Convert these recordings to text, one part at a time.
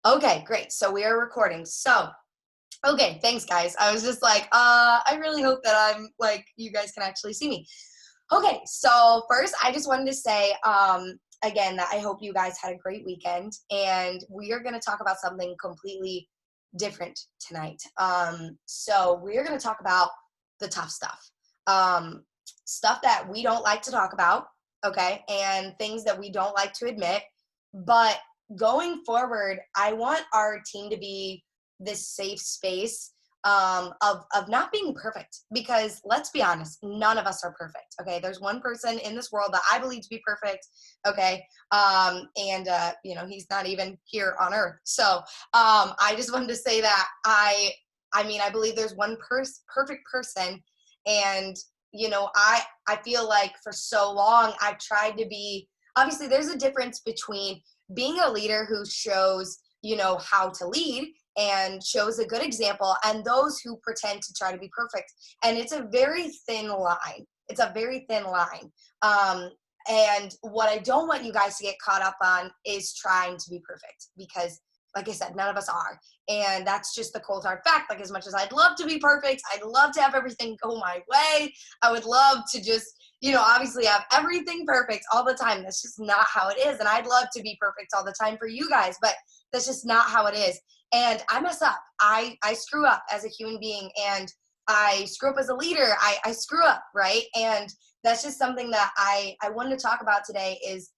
Okay, great. So we are recording. So, okay, thanks guys. I was just like, I really hope that you guys can actually see me. Okay, so first I just wanted to say, again, that I hope you guys had a great weekend, and we are going to talk about something completely different tonight. So we are going to talk about the tough stuff, stuff that we don't like to talk about, okay, and things that we don't like to admit, but going forward, I want our team to be this safe space of not being perfect, because let's be honest, none of us are perfect. Okay, there's one person in this world that I believe to be perfect. Okay, he's not even here on earth. So I just wanted to say that I believe there's one perfect person, and I feel like for so long I've tried to be. Obviously, there's a difference between being a leader who shows, how to lead and shows a good example, and those who pretend to try to be perfect. And it's a very thin line. It's a very thin line. And what I don't want you guys to get caught up on is trying to be perfect, because like I said, none of us are. And that's just the cold hard fact. Like, as much as I'd love to be perfect, I'd love to have everything go my way. I would love to just, obviously have everything perfect all the time. That's just not how it is. And I'd love to be perfect all the time for you guys, but that's just not how it is. And I mess up. I screw up as a human being, and I screw up as a leader. I screw up, right? And that's just something that I wanted to talk about today is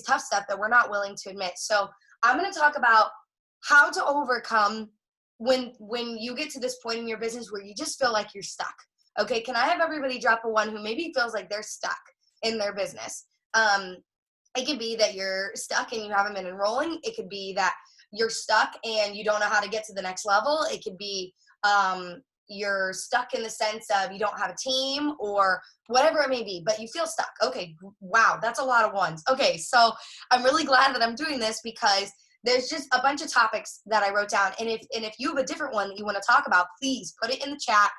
tough stuff that we're not willing to admit. So I'm going to talk about how to overcome when you get to this point in your business where you just feel like you're stuck. Okay, can I have everybody drop a one who maybe feels like they're stuck in their business? It could be that you're stuck and you haven't been enrolling. It could be that you're stuck and you don't know how to get to the next level. It could be you're stuck in the sense of you don't have a team, or whatever it may be, but you feel stuck. Okay, wow, that's a lot of ones. Okay, so I'm really glad that I'm doing this, because there's just a bunch of topics that I wrote down. And if you have a different one that you want to talk about, please put it in the chat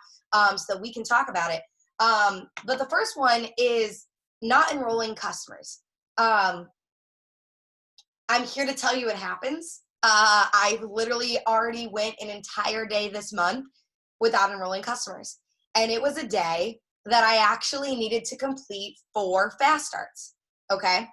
so that we can talk about it. But the first one is not enrolling customers. I'm here to tell you it happens. I've literally already went an entire day this month without enrolling customers. And it was a day that I actually needed to complete 4 fast starts. Okay.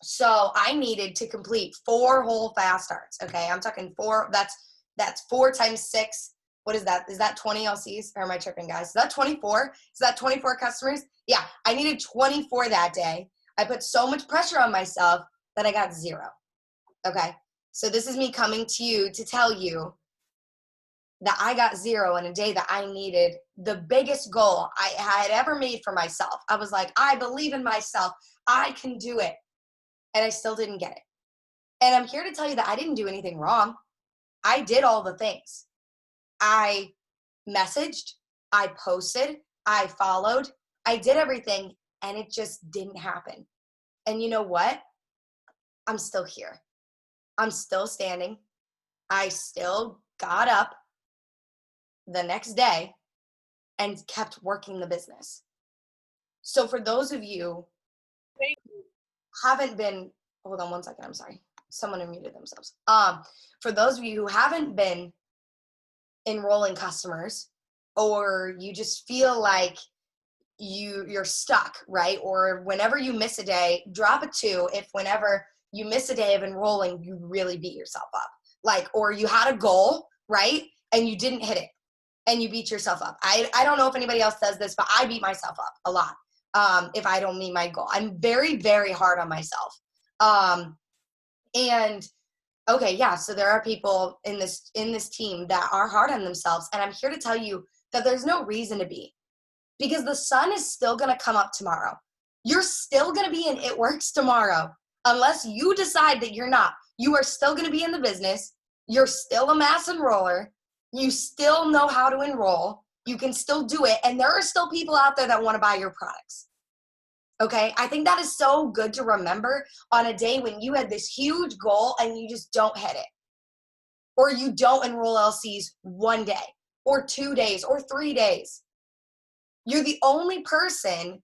So I needed to complete 4 whole fast starts. Okay. I'm talking 4. That's 4 times 6. What is that? Is that 20 LCs? Or am I tripping, guys? Is that 24? Is that 24 customers? Yeah. I needed 24 that day. I put so much pressure on myself that I got 0. Okay. So this is me coming to you to tell you that I got 0 in a day that I needed the biggest goal I had ever made for myself. I was like, I believe in myself. I can do it. And I still didn't get it. And I'm here to tell you that I didn't do anything wrong. I did all the things. I messaged, I posted, I followed, I did everything, and it just didn't happen. And you know what? I'm still here. I'm still standing. I still got up the next day and kept working the business. So for those of you who haven't been, hold on one second, I'm sorry. Someone unmuted themselves. For those of you who haven't been enrolling customers, or you just feel like you're stuck, right? Or whenever you miss a day, drop a 2 if whenever you miss a day of enrolling, you really beat yourself up. Or you had a goal, right? And you didn't hit it, and you beat yourself up. I don't know if anybody else does this, but I beat myself up a lot if I don't meet my goal. I'm very, very hard on myself. And okay, yeah, so there are people in this team that are hard on themselves, and I'm here to tell you that there's no reason to be, because the sun is still going to come up tomorrow. You're still going to be in It Works tomorrow, unless you decide that you're not. You are still going to be in the business. You're still a mass enroller. You still know how to enroll. You can still do it, and there are still people out there that want to buy your products. Okay, I think that is so good to remember on a day when you had this huge goal and you just don't hit it, or you don't enroll LCs one day or 2 days or 3 days. You're the only person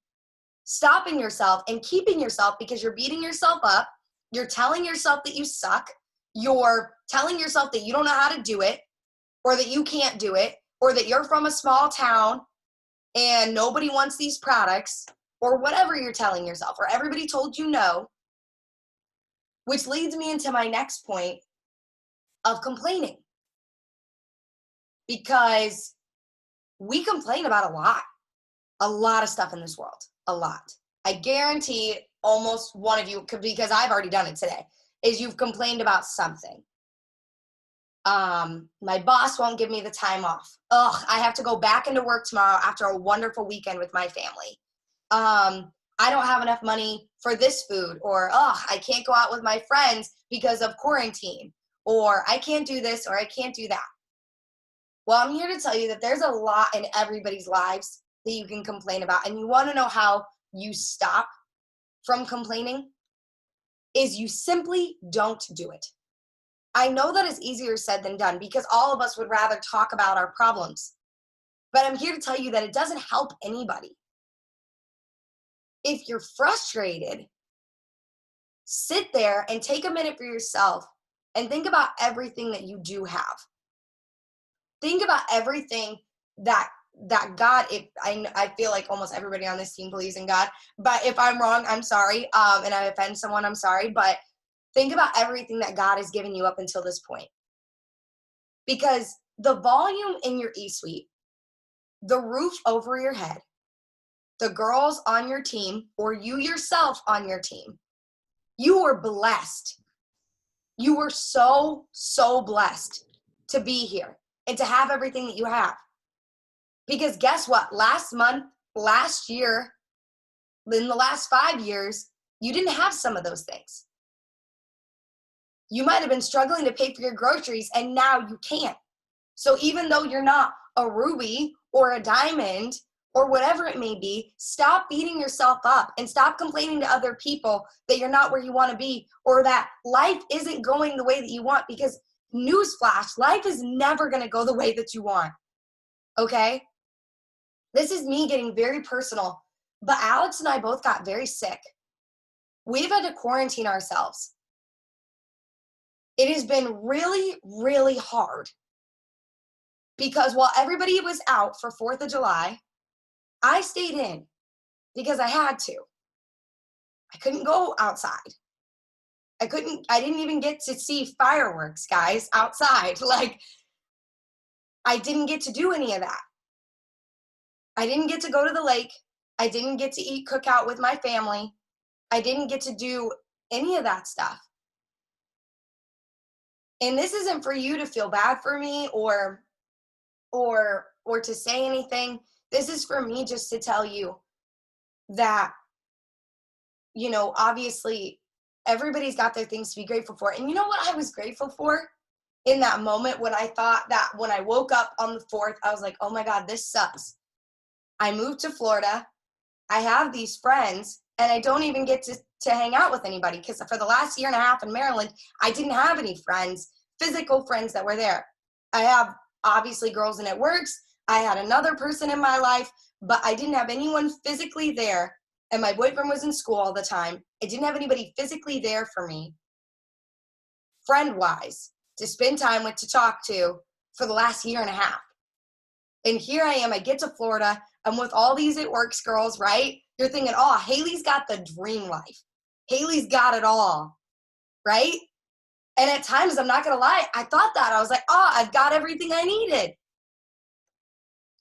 stopping yourself and keeping yourself, because you're beating yourself up. You're telling yourself that you suck. you're telling yourself that you don't know how to do it, or that you can't do it, or that you're from a small town and nobody wants these products, or whatever you're telling yourself, or everybody told you no, which leads me into my next point of complaining. Because we complain about a lot of stuff in this world, a lot. I guarantee almost one of you, because I've already done it today, is you've complained about something. My boss won't give me the time off. Ugh, I have to go back into work tomorrow after a wonderful weekend with my family. I don't have enough money for this food, or I can't go out with my friends because of quarantine, or I can't do this, or I can't do that. Well, I'm here to tell you that there's a lot in everybody's lives that you can complain about, and you want to know how you stop from complaining is you simply don't do it. I know that is easier said than done because all of us would rather talk about our problems, but I'm here to tell you that it doesn't help anybody. If you're frustrated, sit there and take a minute for yourself and think about everything that you do have. Think about everything that God, I feel like almost everybody on this team believes in God, but if I'm wrong, I'm sorry, and I offend someone, I'm sorry, but think about everything that God has given you up until this point. Because the volume in your 𝐓𝐿_𝐮𝐡, the roof over your head, the girls on your team, or you yourself on your team, you were blessed. You were so, so blessed to be here and to have everything that you have. Because guess what? Last month, last year, in the last 5 years, you didn't have some of those things. You might have been struggling to pay for your groceries, and now you can't. So even though you're not a ruby or a diamond or whatever it may be, stop beating yourself up and stop complaining to other people that you're not where you want to be, or that life isn't going the way that you want, because newsflash, life is never going to go the way that you want. Okay? This is me getting very personal, but Alex and I both got very sick. We've had to quarantine ourselves. It has been really, really hard because while everybody was out for 4th of July, I stayed in because I had to. I couldn't go outside. I didn't even get to see fireworks, guys, outside. Like, I didn't get to do any of that. I didn't get to go to the lake. I didn't get to eat cookout with my family. I didn't get to do any of that stuff. And this isn't for you to feel bad for me or to say anything. This is for me just to tell you that, you know, obviously everybody's got their things to be grateful for. And you know what I was grateful for in that moment when I thought that when I woke up on the 4th, I was like, oh my God, this sucks. I moved to Florida. I have these friends and I don't even get to hang out with anybody because for the last year and a half in Maryland, I didn't have any friends, physical friends that were there. I have obviously girls and it works. I had another person in my life, but I didn't have anyone physically there. And my boyfriend was in school all the time. I didn't have anybody physically there for me, friend-wise, to spend time with, to talk to for the last year and a half. And here I am, I get to Florida, I'm with all these It Works girls, right? You're thinking, oh, Haley's got the dream life. Haley's got it all, right? And at times, I'm not gonna lie, I thought that. I was like, oh, I've got everything I needed.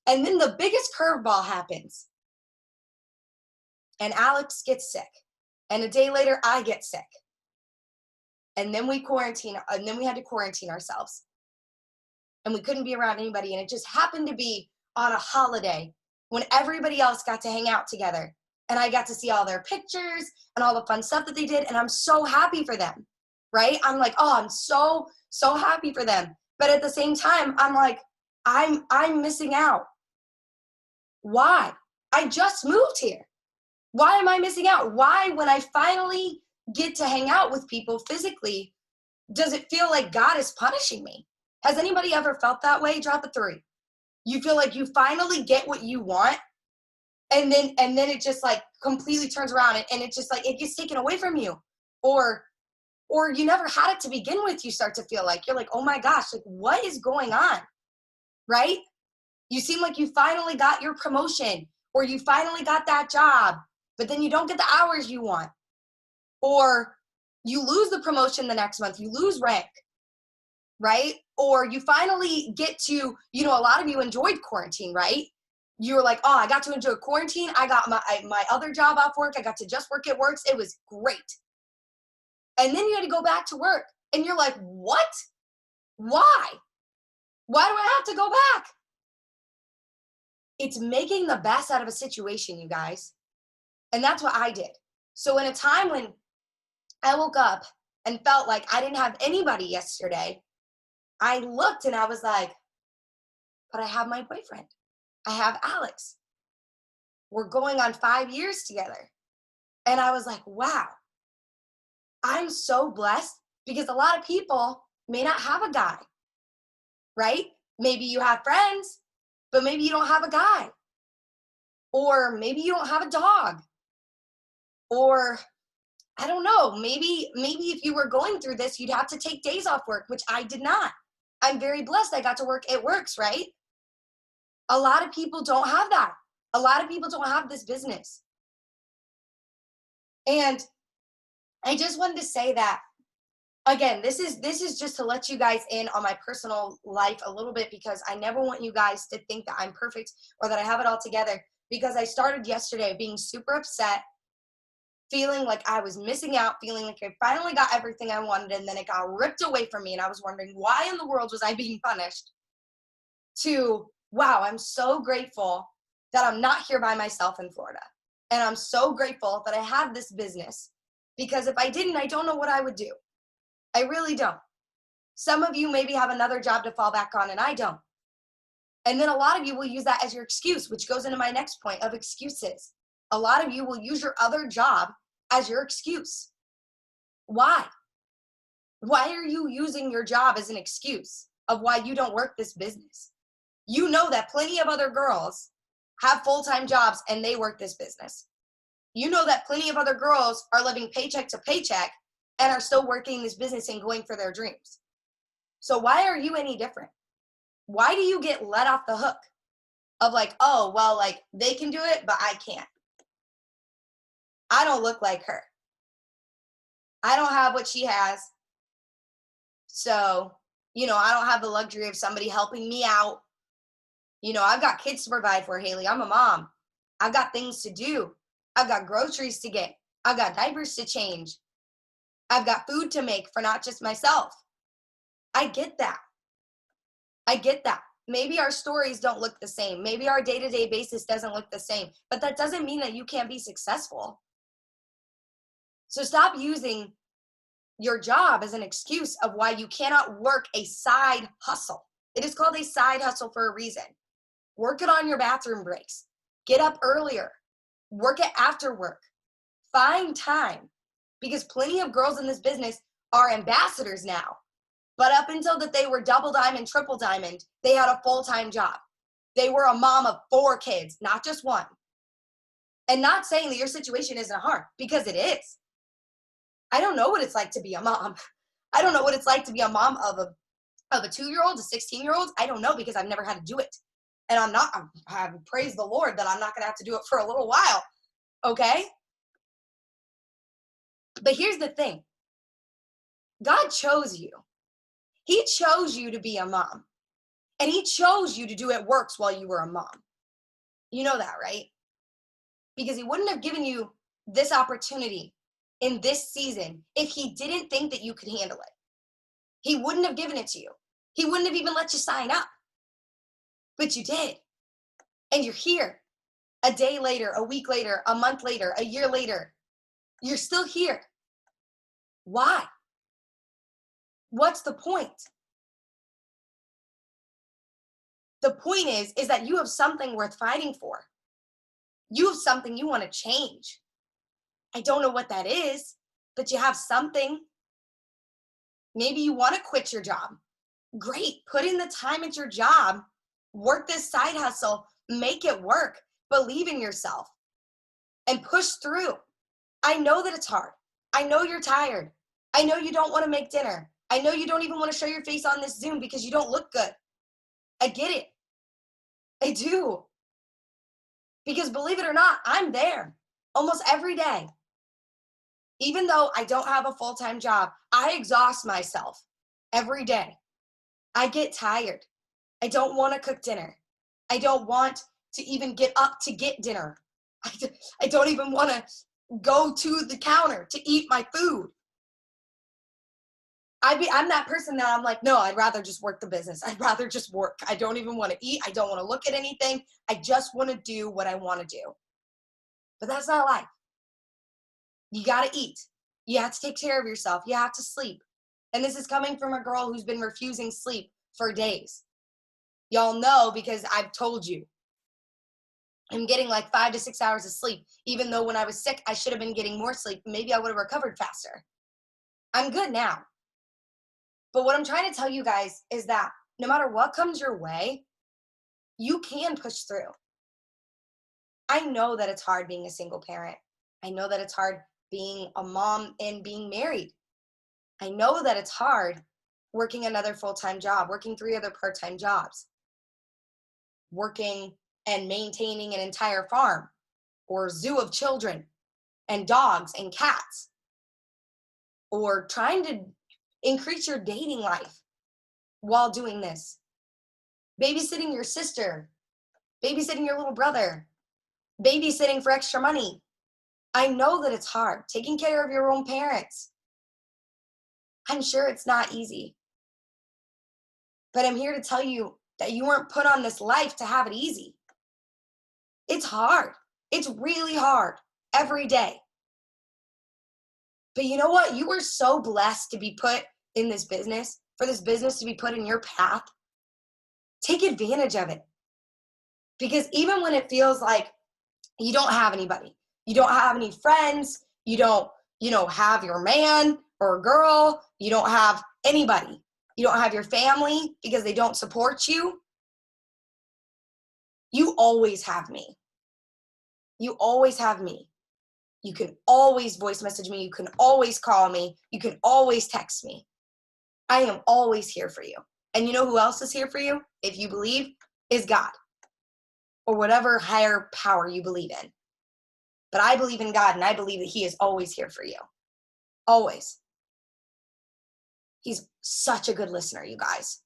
And then the biggest curveball happens. And Alex gets sick. And a day later, I get sick. And then we had to quarantine ourselves. And we couldn't be around anybody. And it just happened to be on a holiday when everybody else got to hang out together. And I got to see all their pictures and all the fun stuff that they did. And I'm so happy for them, right? I'm like, oh, I'm so, so happy for them. But at the same time, I'm like, I'm missing out. Why? I just moved here. Why am I missing out? Why, when I finally get to hang out with people physically, does it feel like God is punishing me? Has anybody ever felt that way? Drop a 3. You feel like you finally get what you want, and then it just like completely turns around and it's just like it gets taken away from you. Or or you never had it to begin with, you start to feel like, you're like, oh my gosh, like what is going on, right? You seem like you finally got your promotion, or you finally got that job, but then you don't get the hours you want, or you lose the promotion the next month, you lose rank, right? Or you finally get to, you know, a lot of you enjoyed quarantine, right? You were like, oh, I got to enjoy quarantine. I got my other job off work. I got to just work at Works. It was great. And then you had to go back to work. And you're like, what? Why? Why do I have to go back? It's making the best out of a situation, you guys. And that's what I did. So in a time when I woke up and felt like I didn't have anybody yesterday, I looked and I was like, but I have my boyfriend. I have Alex. We're going on 5 years together. And I was like, wow, I'm so blessed, because a lot of people may not have a guy, right? Maybe you have friends, but maybe you don't have a guy. Or maybe you don't have a dog. Or I don't know, maybe if you were going through this, you'd have to take days off work, which I did not. I'm very blessed I got to work at Works, right? A lot of people don't have that. A lot of people don't have this business. And I just wanted to say that, again, this is just to let you guys in on my personal life a little bit, because I never want you guys to think that I'm perfect or that I have it all together, because I started yesterday being super upset, feeling like I was missing out, feeling like I finally got everything I wanted, and then it got ripped away from me, and I was wondering why in the world was I being punished, to, wow, I'm so grateful that I'm not here by myself in Florida. And I'm so grateful that I have this business, because if I didn't, I don't know what I would do. I really don't. Some of you maybe have another job to fall back on, and I don't. And then a lot of you will use that as your excuse, which goes into my next point of excuses. A lot of you will use your other job as your excuse. Why? Why are you using your job as an excuse of why you don't work this business? You know that plenty of other girls have full-time jobs and they work this business. You know that plenty of other girls are living paycheck to paycheck and are still working this business and going for their dreams. So why are you any different? Why do you get let off the hook of like, oh, well, like they can do it, but I can't. I don't look like her. I don't have what she has. So, you know, I don't have the luxury of somebody helping me out. You know, I've got kids to provide for, Haley. I'm a mom. I've got things to do. I've got groceries to get. I've got diapers to change. I've got food to make for not just myself. I get that. I get that. Maybe our stories don't look the same. Maybe our day-to-day basis doesn't look the same. But that doesn't mean that you can't be successful. So stop using your job as an excuse of why you cannot work a side hustle. It is called a side hustle for a reason. Work it on your bathroom breaks. Get up earlier. Work it after work. Find time. Because plenty of girls in this business are ambassadors now. But up until that they were double diamond, triple diamond, they had a full-time job. They were a mom of 4 kids, not just one. And not saying that your situation isn't hard, because it is. I don't know what it's like to be a mom. I don't know what it's like to be a mom of a 2-year-old, a 16-year-old. I don't know, because I've never had to do it. And I praise the Lord that I'm not going to have to do it for a little while. Okay? But here's the thing. God chose you. He chose you to be a mom. And he chose you to do it Works while you were a mom. You know that, right? Because he wouldn't have given you this opportunity in this season if he didn't think that you could handle it. He wouldn't have given it to you. He wouldn't have even let you sign up. But you did. And you're here. A day later, a week later, a month later, a year later. You're still here. Why? What's the point? The point is that you have something worth fighting for. You have something you want to change. I don't know what that is, but you have something. Maybe you want to quit your job. Great. Put in the time at your job. Work this side hustle. Make it work. Believe in yourself. And push through. I know that it's hard. I know you're tired. I know you don't want to make dinner. I know you don't even want to show your face on this Zoom because you don't look good. I get it. I do. Because believe it or not, I'm there almost every day. Even though I don't have a full-time job, I exhaust myself every day. I get tired. I don't want to cook dinner. I don't want to even get up to get dinner. I don't even want to go to the counter to eat my food. I'm that person that I'm like, no, I'd rather just work the business. I'd rather just work. I don't even want to eat. I don't want to look at anything. I just want to do what I want to do. But that's not life. You got to eat. You have to take care of yourself. You have to sleep. And this is coming from a girl who's been refusing sleep for days. Y'all know because I've told you. I'm getting like 5 to 6 hours of sleep, even though when I was sick, I should have been getting more sleep. Maybe I would have recovered faster. I'm good now. But what I'm trying to tell you guys is that no matter what comes your way, you can push through. I know that it's hard being a single parent. I know that it's hard being a mom and being married. I know that it's hard working another full-time job, working 3 other part-time jobs, working and maintaining an entire farm or zoo of children and dogs and cats, or trying to increase your dating life while doing this. Babysitting your sister, babysitting your little brother, babysitting for extra money. I know that it's hard. Taking care of your own parents. I'm sure it's not easy. But I'm here to tell you that you weren't put on this life to have it easy. It's hard. It's really hard every day. But you know what? You were so blessed to be put in this business, for this business to be put in your path. Take advantage of it. Because even when it feels like you don't have anybody, you don't have any friends, you don't, have your man or girl, you don't have anybody, you don't have your family because they don't support you, you always have me. You always have me. You can always voice message me. You can always call me. You can always text me. I am always here for you. And you know who else is here for you, if you believe, is God or whatever higher power you believe in. But I believe in God, and I believe that He is always here for you. Always. He's such a good listener, you guys.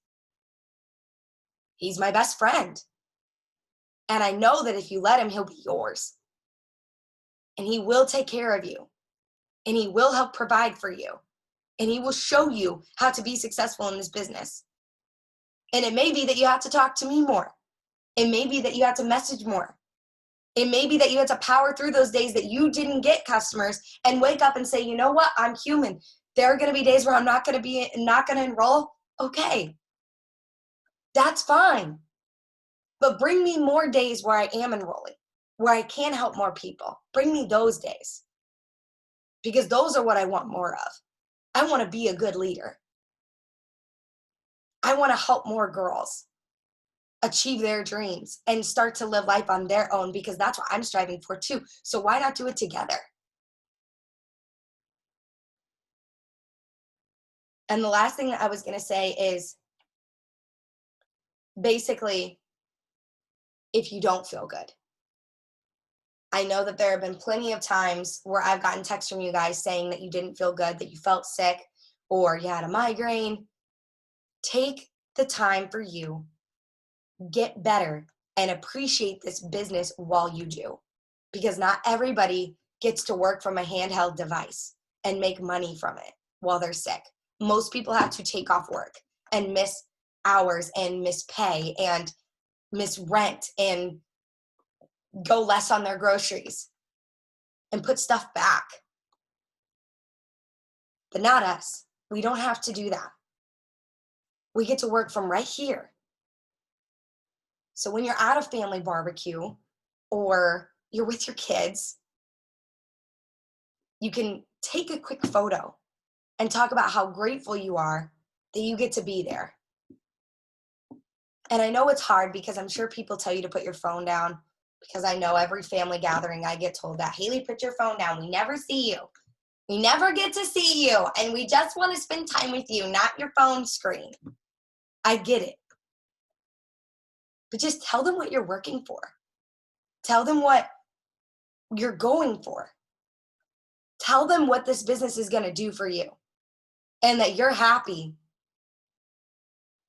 He's my best friend. And I know that if you let Him, He'll be yours. And He will take care of you. And He will help provide for you. And He will show you how to be successful in this business. And it may be that you have to talk to me more. It may be that you have to message more. It may be that you have to power through those days that you didn't get customers and wake up and say, you know what, I'm human. There are going to be days where I'm not going to enroll. Okay, that's fine. But bring me more days where I am enrolling, where I can help more people. Bring me those days. Because those are what I want more of. I want to be a good leader. I want to help more girls achieve their dreams and start to live life on their own, because that's what I'm striving for too. So why not do it together? And the last thing that I was going to say is basically, if you don't feel good. I know that there have been plenty of times where I've gotten texts from you guys saying that you didn't feel good, that you felt sick, or you had a migraine. Take the time for you. Get better and appreciate this business while you do. Because not everybody gets to work from a handheld device and make money from it while they're sick. Most people have to take off work and miss hours and miss pay and miss rent and go less on their groceries and put stuff back. But not us. We don't have to do that. We get to work from right here. So when you're at a family barbecue or you're with your kids, you can take a quick photo and talk about how grateful you are that you get to be there. And I know it's hard because I'm sure people tell you to put your phone down, because I know every family gathering I get told that, Haley, put your phone down. We never see you. We never get to see you, and we just want to spend time with you, not your phone screen. I get it. But just tell them what you're working for. Tell them what you're going for. Tell them what this business is going to do for you and that you're happy.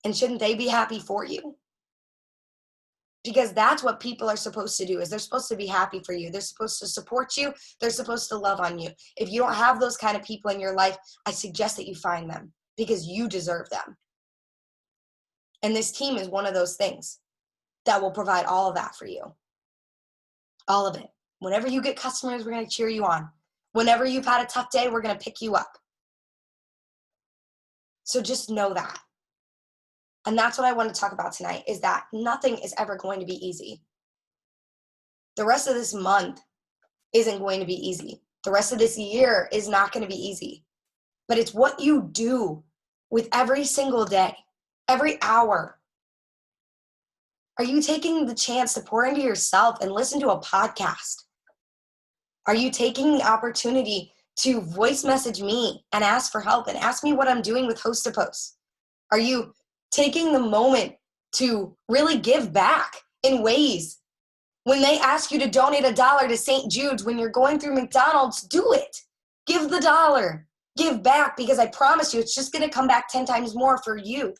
And shouldn't they be happy for you? Because that's what people are supposed to do, is they're supposed to be happy for you. They're supposed to support you. They're supposed to love on you. If you don't have those kind of people in your life, I suggest that you find them because you deserve them. And this team is one of those things that will provide all of that for you. All of it. Whenever you get customers, we're going to cheer you on. Whenever you've had a tough day, we're going to pick you up. So just know that. And that's what I want to talk about tonight, is that nothing is ever going to be easy. The rest of this month isn't going to be easy. The rest of this year is not going to be easy. But it's what you do with every single day, every hour. Are you taking the chance to pour into yourself and listen to a podcast? Are you taking the opportunity to voice message me and ask for help and ask me what I'm doing with Host to Post? Are you taking the moment to really give back in ways? When they ask you to donate $1 to St. Jude's when you're going through McDonald's, do it. Give the $1. Give back, because I promise you it's just going to come back 10 times more for you.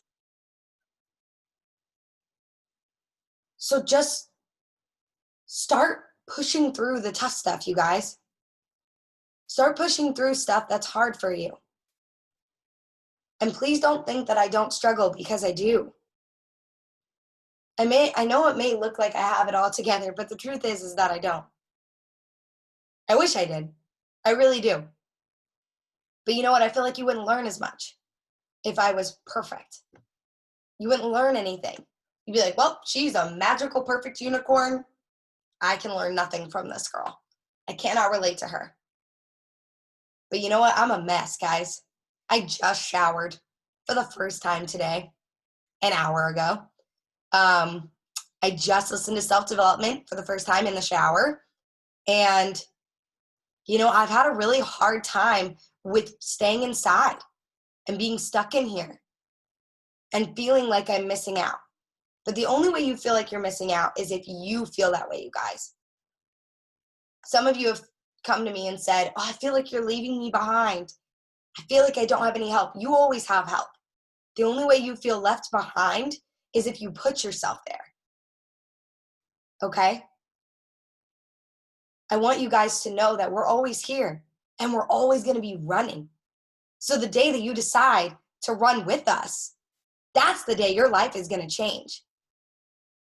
So just start pushing through the tough stuff, you guys. Start pushing through stuff that's hard for you. And please don't think that I don't struggle, because I do. I know it may look like I have it all together, but the truth is that I don't. I wish I did. I really do. But you know what? I feel like you wouldn't learn as much if I was perfect. You wouldn't learn anything. You'd be like, well, she's a magical, perfect unicorn. I can learn nothing from this girl. I cannot relate to her. But you know what? I'm a mess, guys. I just showered for the first time today, an hour ago. I just listened to self-development for the first time in the shower. And, you know, I've had a really hard time with staying inside and being stuck in here and feeling like I'm missing out. But the only way you feel like you're missing out is if you feel that way, you guys. Some of you have come to me and said, oh, I feel like you're leaving me behind. I feel like I don't have any help. You always have help. The only way you feel left behind is if you put yourself there. Okay? I want you guys to know that we're always here and we're always going to be running. So the day that you decide to run with us, that's the day your life is going to change.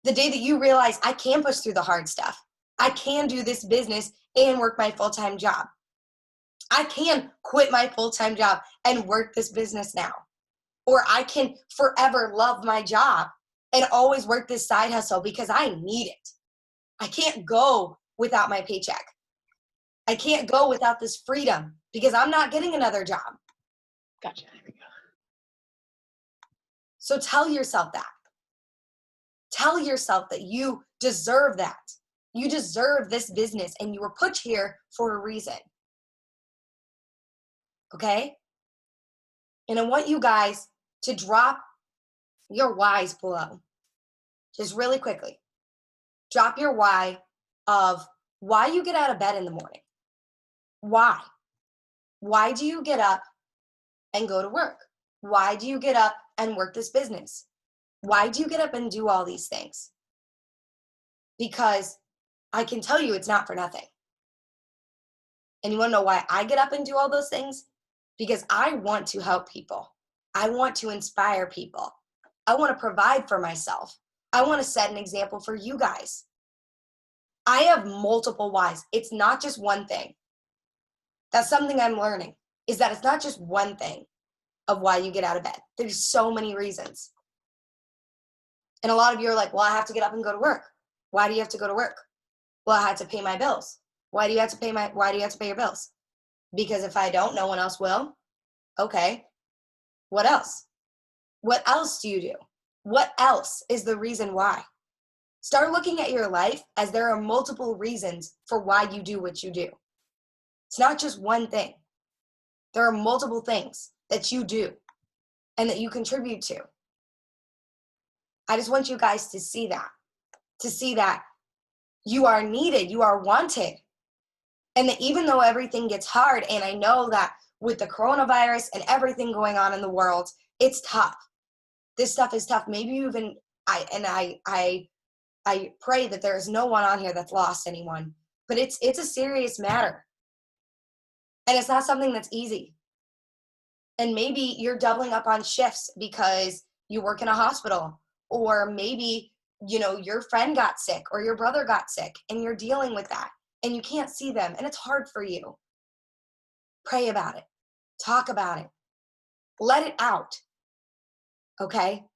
The day that you realize I can push through the hard stuff. I can do this business and work my full-time job. I can quit my full-time job and work this business now. Or I can forever love my job and always work this side hustle because I need it. I can't go without my paycheck. I can't go without this freedom because I'm not getting another job. Gotcha. There we go. So tell yourself that. Tell yourself that you deserve that. You deserve this business and you were put here for a reason. Okay? And I want you guys to drop your whys below. Just really quickly. Drop your why of why you get out of bed in the morning. Why? Why do you get up and go to work? Why do you get up and work this business? Why do you get up and do all these things? Because I can tell you it's not for nothing. And you want to know why I get up and do all those things? Because I want to help people. I want to inspire people. I want to provide for myself. I want to set an example for you guys. I have multiple whys. It's not just one thing. That's something I'm learning, is that it's not just one thing of why you get out of bed. There's so many reasons. And a lot of you are like, well, I have to get up and go to work. Why do you have to go to work? Well, I have to pay my bills. Why do you have to pay your bills? Because if I don't, no one else will. Okay. What else? What else do you do? What else is the reason why? Start looking at your life as there are multiple reasons for why you do what you do. It's not just one thing. There are multiple things that you do and that you contribute to. I just want you guys to see that you are needed, you are wanted. And that even though everything gets hard, and I know that with the coronavirus and everything going on in the world, it's tough. This stuff is tough. Maybe even I pray that there is no one on here that's lost anyone, but it's a serious matter. And it's not something that's easy. And maybe you're doubling up on shifts because you work in a hospital, or maybe, your friend got sick or your brother got sick and you're dealing with that and you can't see them and it's hard for you. Pray about it. Talk about it. Let it out. Okay?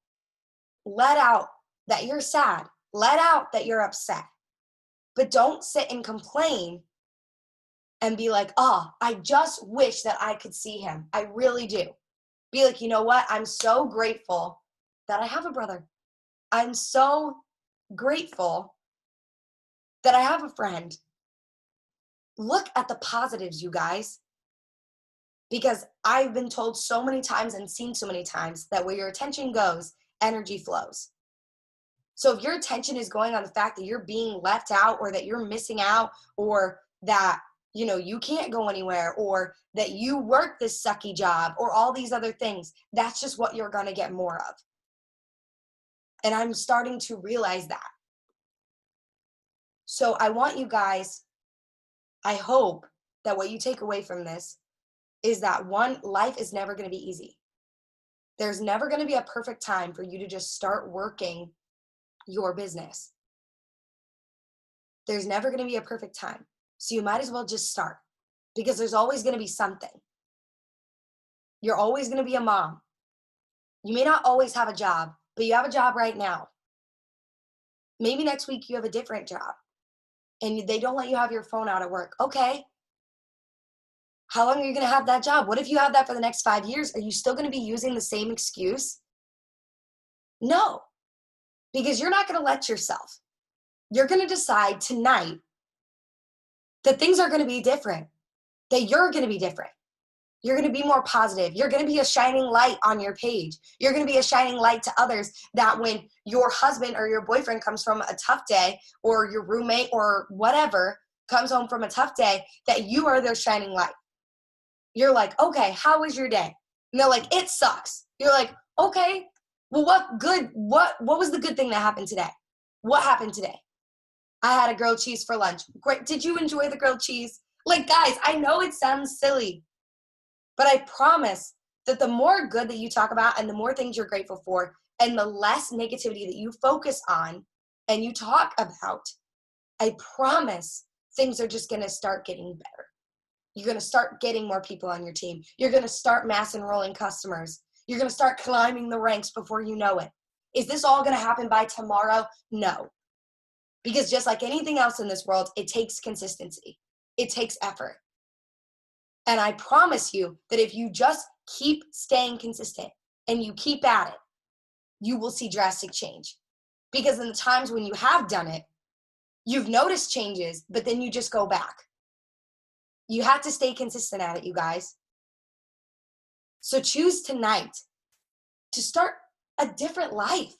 Let out that you're sad. Let out that you're upset. But don't sit and complain and be like, oh, I just wish that I could see him. I really do. Be like, you know what? I'm so grateful that I have a brother. I'm so grateful that I have a friend. Look at the positives, you guys. Because I've been told so many times and seen so many times that where your attention goes, energy flows. So if your attention is going on the fact that you're being left out, or that you're missing out, or that, you can't go anywhere, or that you work this sucky job, or all these other things, that's just what you're going to get more of. And I'm starting to realize that. So I want you guys, I hope that what you take away from this is that, one, life is never going to be easy. There's never going to be a perfect time for you to just start working your business. There's never going to be a perfect time. So you might as well just start, because there's always going to be something. You're always going to be a mom. You may not always have a job, but you have a job right now. Maybe next week you have a different job and they don't let you have your phone out at work. Okay. How long are you going to have that job? What if you have that for the next 5 years? Are you still going to be using the same excuse? No, because you're not going to let yourself. You're going to decide tonight that things are going to be different, that you're going to be different. You're going to be more positive. You're going to be a shining light on your page. You're going to be a shining light to others, that when your husband or your boyfriend comes from a tough day, or your roommate or whatever comes home from a tough day, that you are their shining light. You're like, okay, how was your day? And they're like, it sucks. You're like, okay, well, what was the good thing that happened today? What happened today? I had a grilled cheese for lunch. Great. Did you enjoy the grilled cheese? Like, guys, I know it sounds silly, but I promise that the more good that you talk about and the more things you're grateful for and the less negativity that you focus on and you talk about, I promise things are just going to start getting better. You're going to start getting more people on your team. You're going to start mass enrolling customers. You're going to start climbing the ranks before you know it. Is this all going to happen by tomorrow? No. Because just like anything else in this world, it takes consistency. It takes effort. And I promise you that if you just keep staying consistent and you keep at it, you will see drastic change. Because in the times when you have done it, you've noticed changes, but then you just go back. You have to stay consistent at it, you guys. So choose tonight to start a different life.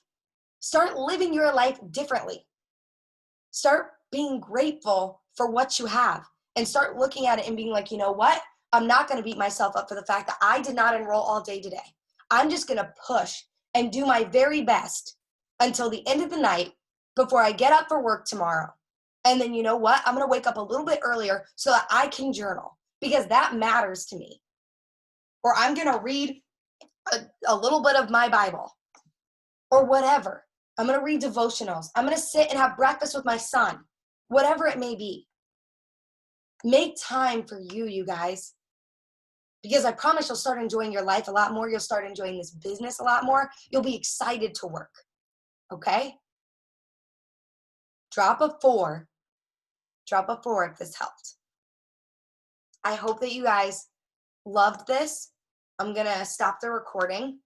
Start living your life differently. Start being grateful for what you have and start looking at it and being like, you know what? I'm not going to beat myself up for the fact that I did not enroll all day today. I'm just going to push and do my very best until the end of the night before I get up for work tomorrow. And then you know what? I'm going to wake up a little bit earlier so that I can journal, because that matters to me. Or I'm going to read a little bit of my Bible or whatever. I'm going to read devotionals. I'm going to sit and have breakfast with my son, whatever it may be. Make time for you, you guys. Because I promise you'll start enjoying your life a lot more. You'll start enjoying this business a lot more. You'll be excited to work. Okay? Drop a 4. Drop a 4 if this helped. I hope that you guys loved this. I'm going to stop the recording